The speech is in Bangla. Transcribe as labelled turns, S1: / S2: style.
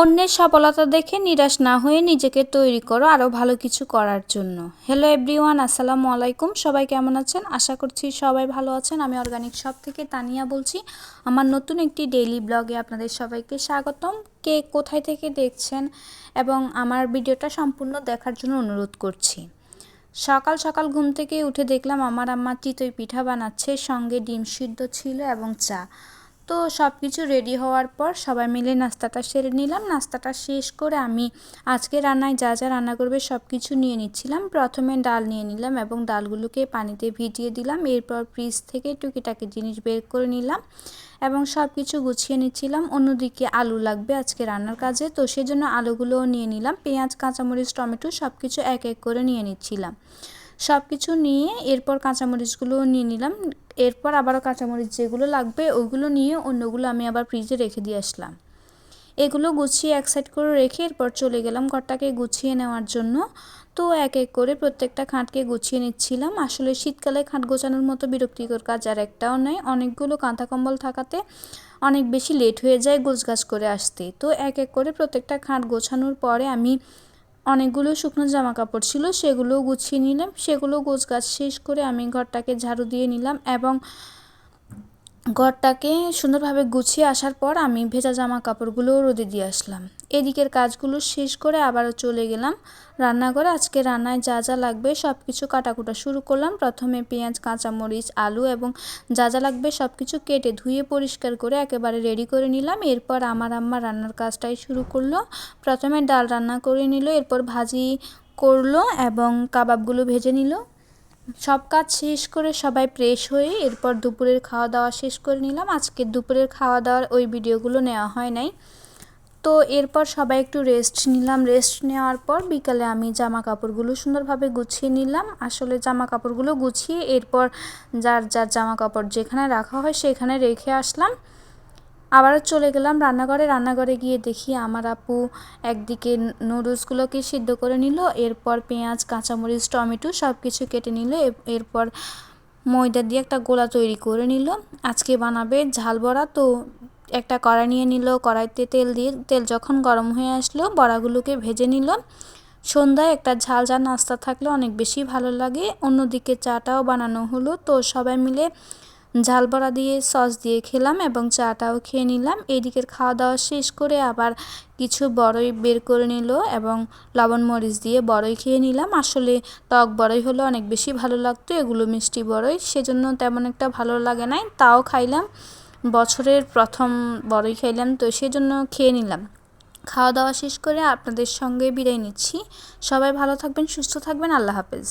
S1: অন্যের সফলতা দেখে নিরাশ না হয়ে নিজেকে তৈরি করো আরও ভালো কিছু করার জন্য। হ্যালো এভরিওয়ান, আসসালামু আলাইকুম। সবাই কেমন আছেন? আশা করছি সবাই ভালো আছেন। আমি অর্গানিক শপ থেকে তানিয়া বলছি। আমার নতুন একটি ডেইলি ব্লগে আপনাদের সবাইকে স্বাগতম। কে কোথায় থেকে দেখছেন এবং আমার ভিডিওটা সম্পূর্ণ দেখার জন্য অনুরোধ করছি। সকাল সকাল ঘুম থেকে উঠে দেখলাম আমার আম্মা চিতই পিঠা বানাচ্ছে, সঙ্গে ডিম সিদ্ধ ছিল এবং চা। তো সব কিছু রেডি হওয়ার পর সবাই মিলে নাস্তাটা সেরে নিলাম। নাস্তাটা শেষ করে আমি আজকে রান্নায় যা যা রান্না করবে সব কিছু নিয়ে নিচ্ছিলাম। প্রথমে ডাল নিয়ে নিলাম এবং ডালগুলোকে পানিতে ভিজিয়ে দিলাম। এরপর ফ্রিজ থেকে টুকিটাকি জিনিস বের করে নিলাম এবং সব কিছু গুছিয়ে নিচ্ছিলাম। অন্যদিকে আলু লাগবে আজকে রান্নার কাজে, তো সেজন্য আলুগুলোও নিয়ে নিলাম। পেঁয়াজ, কাঁচামরিচ, টমেটো সব কিছু এক এক করে নিয়ে নিচ্ছিলাম। সব কিছু নিয়ে এরপর কাঁচামরিচগুলোও নিয়ে নিলাম। এরপর আবারও কাঁচামরিচ যেগুলো লাগবে ওইগুলো নিয়ে অন্যগুলো আমি আবার ফ্রিজে রেখে দিয়ে আসলাম। এগুলো গুছিয়ে এক সাইড করে রেখে এরপর চলে গেলাম ঘরটাকে গুছিয়ে নেওয়ার জন্য। তো এক এক করে প্রত্যেকটা খাটকে গুছিয়ে নিচ্ছিলাম। আসলে শীতকালে খাট গোছানোর মতো বিরক্তিকর কাজ আর একটাও নয়। অনেকগুলো কাঁথা কম্বল থাকাতে অনেক বেশি লেট হয়ে যায় গোছগাছ করে আসতে। তো এক এক করে প্রত্যেকটা খাট গোছানোর পরে আমি অনেকগুলো শুকনো জামা কাপড় ছিল সেগুলোও গুছিয়ে নিলাম। সেগুলো গোছগাছ শেষ করে আমি ঘরটাকে ঝাড়ু দিয়ে নিলাম এবং ঘরটাকে সুন্দরভাবে গুছিয়ে আসার পর আমি ভেজা জামা কাপড়গুলোও রোদে দিয়ে আসলাম। এদিকের কাজগুলো শেষ করে আবারও চলে গেলাম রান্নাঘরে। আজকে রান্নায় যা যা লাগবে সব কিছু কাটাকুটা শুরু করলাম। প্রথমে পেঁয়াজ, কাঁচামরিচ, আলু এবং যা যা লাগবে সব কিছু কেটে ধুয়ে পরিষ্কার করে একেবারে রেডি করে নিলাম। এরপর আমার আম্মা রান্নার কাজটাই শুরু করলো। প্রথমে ডাল রান্না করে নিল, এরপর ভাজি করলো এবং কাবাবগুলো ভেজে নিল। সব কাজ শেষ করে সবাই ফ্রেশ হয়ে এরপর দুপুরের খাওয়া দাওয়া শেষ করে নিলাম। আজকে দুপুরের খাওয়া দাওয়ার ওই ভিডিওগুলো নেওয়া হয় নাই। তো এরপর সবাই একটু রেস্ট নিলাম। রেস্ট নেওয়ার পর বিকালে আমি জামা কাপড়গুলো সুন্দরভাবে গুছিয়ে নিলাম। আসলে জামা কাপড়গুলো গুছিয়ে এরপর যার যার জামা কাপড় যেখানে রাখা হয় সেখানে রেখে আসলাম। আবারও চলে গেলাম রান্নাঘরে। রান্নাঘরে গিয়ে দেখি আমার আপু একদিকে নুডলসগুলোকে সিদ্ধ করে নিল, এরপর পেঁয়াজ, কাঁচামরিচ, টমেটো সব কিছু কেটে নিল। এরপর ময়দা দিয়ে একটা গোলা তৈরি করে নিল। আজকে বানাবে ঝাল বড়া। তো একটা কড়াই নিয়ে নিল, কড়াইতে তেল দিয়ে তেল যখন গরম হয়ে আসলো বড়াগুলোকে ভেজে নিল। সন্ধ্যায় একটা ঝাল ঝাল নাস্তা থাকলে অনেক বেশি ভালো লাগে। অন্যদিকে চাটাও বানানো হলো। তো সবাই মিলে ঝাল বড়া দিয়ে সস দিয়ে খেলাম এবং চাটাও খেয়ে নিলাম। এদিকের খাওয়া দাওয়া শেষ করে আবার কিছু বড়ই বের করে নিল এবং লবণ মরিচ দিয়ে বড়ই খেয়ে নিলাম। আসলে টক বড়ই হলো অনেক বেশি ভালো লাগতো, এগুলো মিষ্টি বড়ই, সেজন্য তেমন একটা ভালো লাগে নাই, তাও খাইলাম। বছরের প্রথম বড়ই খাইলাম, তো সেজন্য খেয়ে নিলাম। খাওয়া দাওয়া শেষ করে আপনাদের সঙ্গে বিদায় নিচ্ছি। সবাই ভালো থাকবেন, সুস্থ থাকবেন। আল্লাহ হাফেজ।